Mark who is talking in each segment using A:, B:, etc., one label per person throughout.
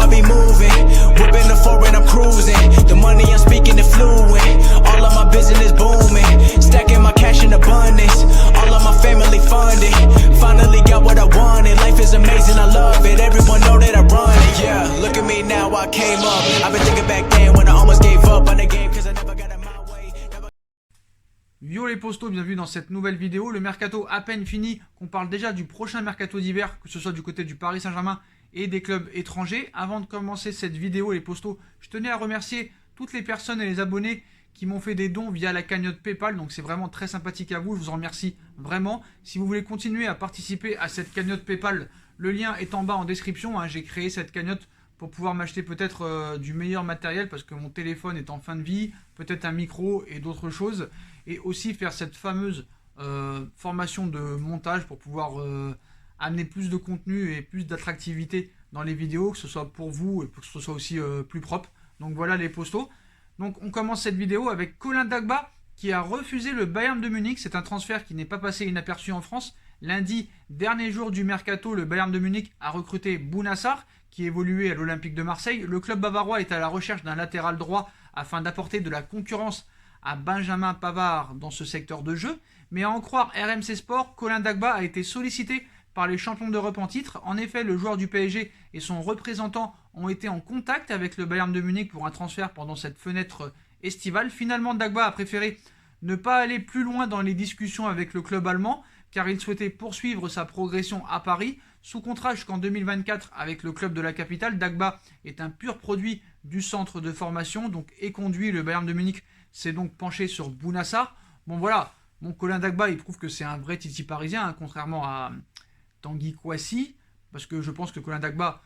A: I be moving. Whipping the foreign, I'm cruising. The money I'm speaking is fluent. All of my business booming. Stacking my cash in abundance. All of my family funded. Finally got what I wanted. Life is amazing, I love it. Everyone know that I run it. Yeah, look at me now, I came up. I've been thinking back then when I almost gave up on the game cause I never got in my way.
B: Yo les postos, bienvenue dans cette nouvelle vidéo. Le mercato à peine fini, qu'on parle déjà du prochain mercato d'hiver, que ce soit du côté du Paris Saint-Germain et des clubs étrangers. Avant de commencer cette vidéo les postos, je tenais à remercier toutes les personnes et les abonnés qui m'ont fait des dons via la cagnotte Paypal, donc c'est vraiment très sympathique à vous, je vous en remercie vraiment. Si vous voulez continuer à participer à cette cagnotte Paypal, le lien est en bas en description, hein. J'ai créé cette cagnotte pour pouvoir m'acheter peut-être du meilleur matériel parce que mon téléphone est en fin de vie, peut-être un micro et d'autres choses, et aussi faire cette fameuse formation de montage pour pouvoir amener plus de contenu et plus d'attractivité dans les vidéos, que ce soit pour vous et que ce soit aussi plus propre. Donc voilà les postos. Donc on commence cette vidéo avec Colin Dagba qui a refusé le Bayern de Munich. C'est un transfert qui n'est pas passé inaperçu en France. Lundi, dernier jour du mercato, le Bayern de Munich a recruté Bouna Sarr qui évoluait à l'Olympique de Marseille. Le club bavarois est à la recherche d'un latéral droit afin d'apporter de la concurrence à Benjamin Pavard dans ce secteur de jeu. Mais à en croire RMC Sport, Colin Dagba a été sollicité par les champions d'Europe en titre. En effet, le joueur du PSG et son représentant ont été en contact avec le Bayern de Munich pour un transfert pendant cette fenêtre estivale. Finalement, Dagba a préféré ne pas aller plus loin dans les discussions avec le club allemand car il souhaitait poursuivre sa progression à Paris. Sous contrat jusqu'en 2024 avec le club de la capitale, Dagba est un pur produit du centre de formation donc et conduit. Le Bayern de Munich s'est donc penché sur Bouna Sarr. Bon voilà, mon Colin Dagba il prouve que c'est un vrai titi parisien, hein, contrairement à Tanguy Kouassi, parce que je pense que Colin Dagba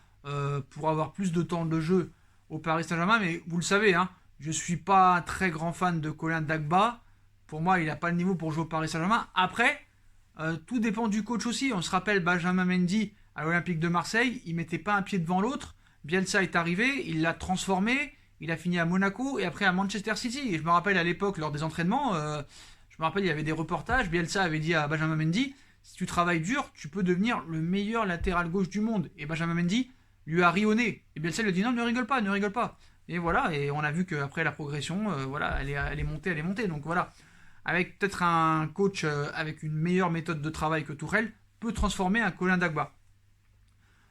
B: pourra avoir plus de temps de jeu au Paris Saint-Germain, mais vous le savez, hein, je ne suis pas un très grand fan de Colin Dagba. Pour moi, il n'a pas le niveau pour jouer au Paris Saint-Germain. Après, tout dépend du coach aussi. On se rappelle Benjamin Mendy à l'Olympique de Marseille, il ne mettait pas un pied devant l'autre. Bielsa est arrivé, il l'a transformé, il a fini à Monaco et après à Manchester City. Et je me rappelle à l'époque, lors des entraînements, je me rappelle, il y avait des reportages, Bielsa avait dit à Benjamin Mendy, si tu travailles dur, tu peux devenir le meilleur latéral gauche du monde. Et Benjamin Mendy lui a ri au nez. Et Bielsa lui a dit non, ne rigole pas, ne rigole pas. Et voilà, et on a vu qu'après la progression, voilà, elle est montée. Donc voilà, avec peut-être un coach avec une meilleure méthode de travail que Tourelle, peut transformer un Colin Dagba.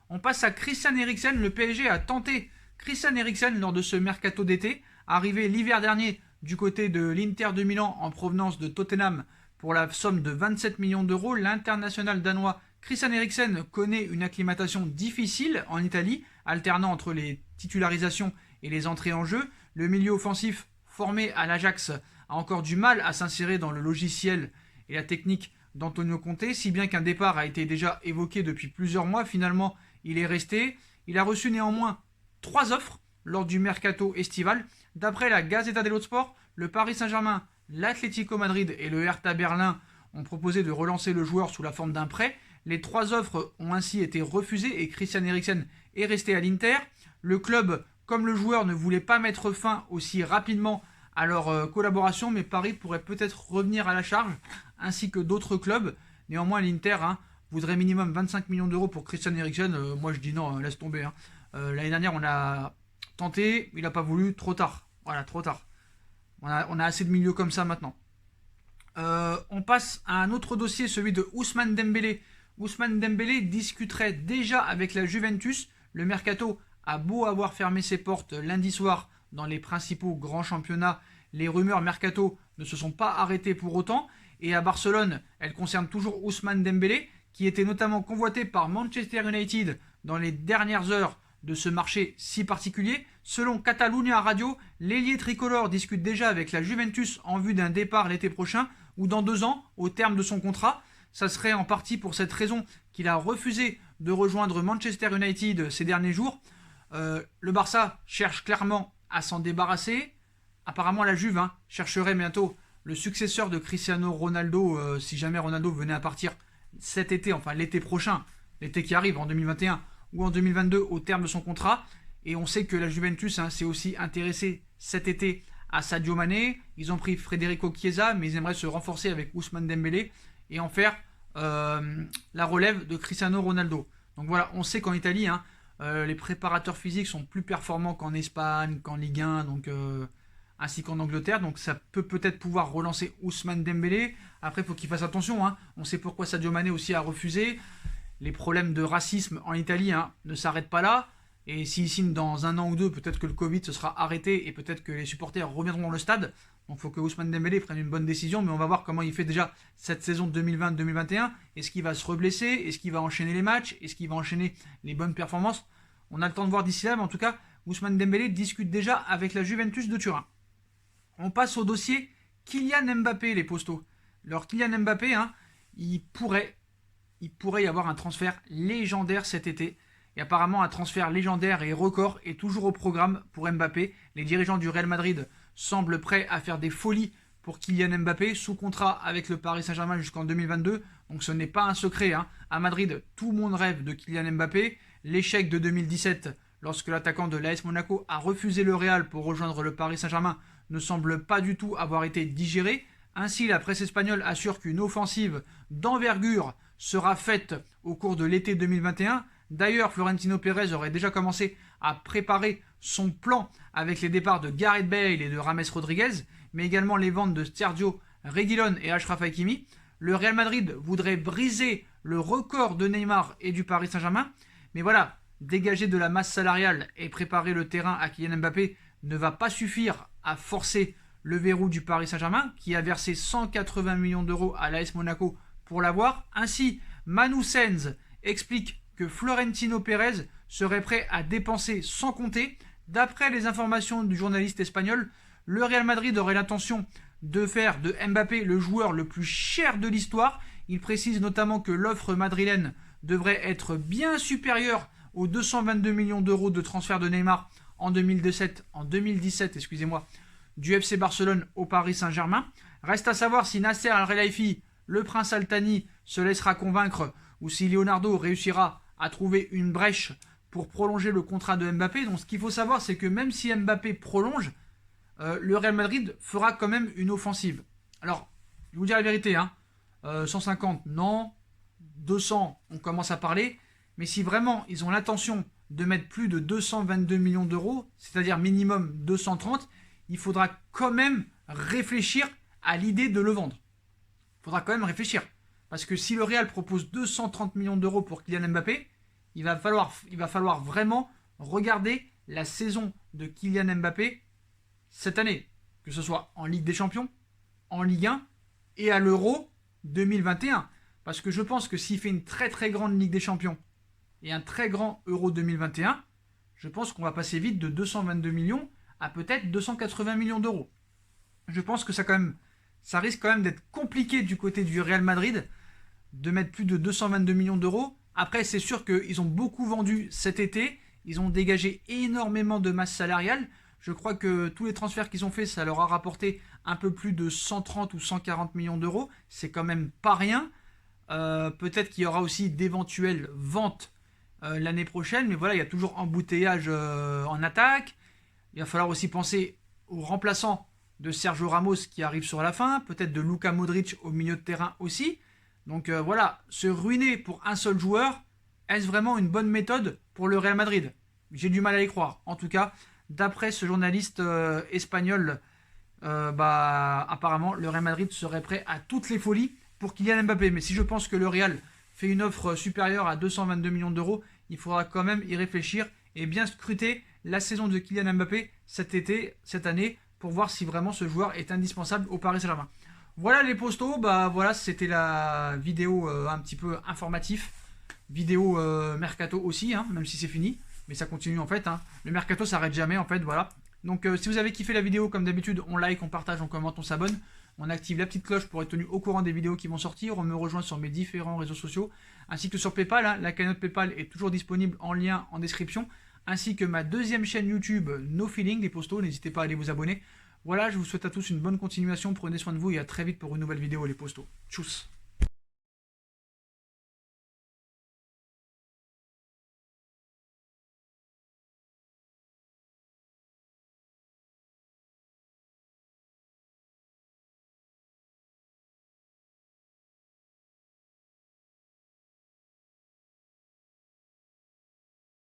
B: On passe à Christian Eriksen. Le PSG a tenté Christian Eriksen lors de ce mercato d'été, arrivé l'hiver dernier du côté de l'Inter de Milan en provenance de Tottenham pour la somme de 27 millions d'euros. L'international danois Christian Eriksen connaît une acclimatation difficile en Italie, alternant entre les titularisations et les entrées en jeu. Le milieu offensif formé à l'Ajax a encore du mal à s'insérer dans le logiciel et la technique d'Antonio Conte, si bien qu'un départ a été déjà évoqué depuis plusieurs mois. Finalement, il est resté. Il a reçu néanmoins 3 offres lors du mercato estival. D'après la Gazzetta dello Sport, le Paris Saint-Germain, l'Atlético Madrid et le Hertha Berlin ont proposé de relancer le joueur sous la forme d'un prêt. Les 3 offres ont ainsi été refusées et Christian Eriksen est resté à l'Inter. Le club, comme le joueur, ne voulait pas mettre fin aussi rapidement à leur collaboration, mais Paris pourrait peut-être revenir à la charge, ainsi que d'autres clubs. Néanmoins, l'Inter voudrait minimum 25 millions d'euros pour Christian Eriksen. Moi, je dis non, laisse tomber. L'année dernière, on a tenté, il n'a pas voulu, trop tard. Voilà, trop tard. On a assez de milieux comme ça maintenant. On passe à un autre dossier, celui de Ousmane Dembélé. Ousmane Dembélé discuterait déjà avec la Juventus. Le mercato a beau avoir fermé ses portes lundi soir dans les principaux grands championnats, les rumeurs mercato ne se sont pas arrêtées pour autant. Et à Barcelone, elles concernent toujours Ousmane Dembélé, qui était notamment convoité par Manchester United dans les dernières heures de ce marché si particulier. Selon Catalunya Radio, l'ailier tricolore discute déjà avec la Juventus en vue d'un départ l'été prochain ou dans 2 ans au terme de son contrat. Ça serait en partie pour cette raison qu'il a refusé de rejoindre Manchester United ces derniers jours. Le Barça cherche clairement à s'en débarrasser. Apparemment la Juve chercherait bientôt le successeur de Cristiano Ronaldo si jamais Ronaldo venait à partir cet été, enfin l'été prochain, l'été qui arrive en 2021 ou en 2022 au terme de son contrat. Et on sait que la Juventus s'est aussi intéressée cet été à Sadio Mané. Ils ont pris Federico Chiesa, mais ils aimeraient se renforcer avec Ousmane Dembélé et en faire la relève de Cristiano Ronaldo. Donc voilà, on sait qu'en Italie, Les préparateurs physiques sont plus performants qu'en Espagne, qu'en Ligue 1, donc, ainsi qu'en Angleterre. Donc ça peut peut-être pouvoir relancer Ousmane Dembélé. Après, il faut qu'il fasse attention, hein. On sait pourquoi Sadio Mané aussi a refusé. Les problèmes de racisme en Italie, hein, ne s'arrêtent pas là. Et s'il signe dans 1 an ou 2, peut-être que le Covid se sera arrêté et peut-être que les supporters reviendront dans le stade. Donc il faut que Ousmane Dembélé prenne une bonne décision. Mais on va voir comment il fait déjà cette saison 2020-2021. Est-ce qu'il va se reblesser? Est-ce qu'il va enchaîner les matchs? Est-ce qu'il va enchaîner les bonnes performances? On a le temps de voir d'ici là. Mais en tout cas, Ousmane Dembélé discute déjà avec la Juventus de Turin. On passe au dossier Kylian Mbappé, les postos. Alors Kylian Mbappé, hein, il pourrait y avoir un transfert légendaire cet été. Et apparemment, un transfert légendaire et record est toujours au programme pour Mbappé. Les dirigeants du Real Madrid semblent prêts à faire des folies pour Kylian Mbappé, sous contrat avec le Paris Saint-Germain jusqu'en 2022. Donc ce n'est pas un secret, hein. À Madrid, tout le monde rêve de Kylian Mbappé. L'échec de 2017, lorsque l'attaquant de l'AS Monaco a refusé le Real pour rejoindre le Paris Saint-Germain, ne semble pas du tout avoir été digéré. Ainsi, la presse espagnole assure qu'une offensive d'envergure sera faite au cours de l'été 2021. D'ailleurs, Florentino Pérez aurait déjà commencé à préparer son plan avec les départs de Gareth Bale et de James Rodriguez, mais également les ventes de Sergio Reguilón et Achraf Hakimi. Le Real Madrid voudrait briser le record de Neymar et du Paris Saint-Germain, mais voilà, dégager de la masse salariale et préparer le terrain à Kylian Mbappé ne va pas suffire à forcer le verrou du Paris Saint-Germain, qui a versé 180 millions d'euros à l'AS Monaco pour l'avoir. Ainsi, Manu Sens explique que Florentino Pérez serait prêt à dépenser sans compter. D'après les informations du journaliste espagnol, le Real Madrid aurait l'intention de faire de Mbappé le joueur le plus cher de l'histoire. Il précise notamment que l'offre madrilène devrait être bien supérieure aux 222 millions d'euros de transfert de Neymar en 2017, du FC Barcelone au Paris Saint-Germain. Reste à savoir si Nasser Al-Khelaifi, le prince Al Thani, se laissera convaincre ou si Leonardo réussira à trouver une brèche pour prolonger le contrat de Mbappé. Donc ce qu'il faut savoir, c'est que même si Mbappé prolonge, le Real Madrid fera quand même une offensive. Alors, je vais vous dire la vérité, hein, 150, non, 200, on commence à parler, mais si vraiment ils ont l'intention de mettre plus de 222 millions d'euros, c'est-à-dire minimum 230, il faudra quand même réfléchir à l'idée de le vendre. Il faudra quand même réfléchir. Parce que si le Real propose 230 millions d'euros pour Kylian Mbappé, il va falloir vraiment regarder la saison de Kylian Mbappé cette année. Que ce soit en Ligue des Champions, en Ligue 1 et à l'Euro 2021. Parce que je pense que s'il fait une très très grande Ligue des Champions et un très grand Euro 2021, je pense qu'on va passer vite de 222 millions à peut-être 280 millions d'euros. Je pense que ça risque quand même d'être compliqué du côté du Real Madrid de mettre plus de 222 millions d'euros. Après, c'est sûr qu'ils ont beaucoup vendu cet été. Ils ont dégagé énormément de masse salariale. Je crois que tous les transferts qu'ils ont fait, ça leur a rapporté un peu plus de 130 ou 140 millions d'euros. C'est quand même pas rien. Peut-être qu'il y aura aussi d'éventuelles ventes l'année prochaine. Mais voilà, il y a toujours embouteillage en attaque. Il va falloir aussi penser aux remplaçants de Sergio Ramos qui arrive sur la fin. Peut-être de Luka Modric au milieu de terrain aussi. Donc voilà, se ruiner pour un seul joueur, est-ce vraiment une bonne méthode pour le Real Madrid? J'ai du mal à y croire. En tout cas, d'après ce journaliste espagnol, apparemment, le Real Madrid serait prêt à toutes les folies pour Kylian Mbappé. Mais si je pense que le Real fait une offre supérieure à 222 millions d'euros, il faudra quand même y réfléchir et bien scruter la saison de Kylian Mbappé cette année, pour voir si vraiment ce joueur est indispensable au Paris Saint-Germain. Voilà les postos, voilà, c'était la vidéo un petit peu informatif, vidéo mercato aussi, hein, même si c'est fini, mais ça continue en fait, hein. Le mercato s'arrête jamais en fait, voilà. Donc si vous avez kiffé la vidéo, comme d'habitude, on like, on partage, on commente, on s'abonne, on active la petite cloche pour être tenu au courant des vidéos qui vont sortir, on me rejoint sur mes différents réseaux sociaux, ainsi que sur Paypal, hein. La cagnotte Paypal est toujours disponible en lien en description, ainsi que ma deuxième chaîne YouTube, No Feeling, les postos, n'hésitez pas à aller vous abonner. Voilà, je vous souhaite à tous une bonne continuation, prenez soin de vous et à très vite pour une nouvelle vidéo les postos. Tchuss.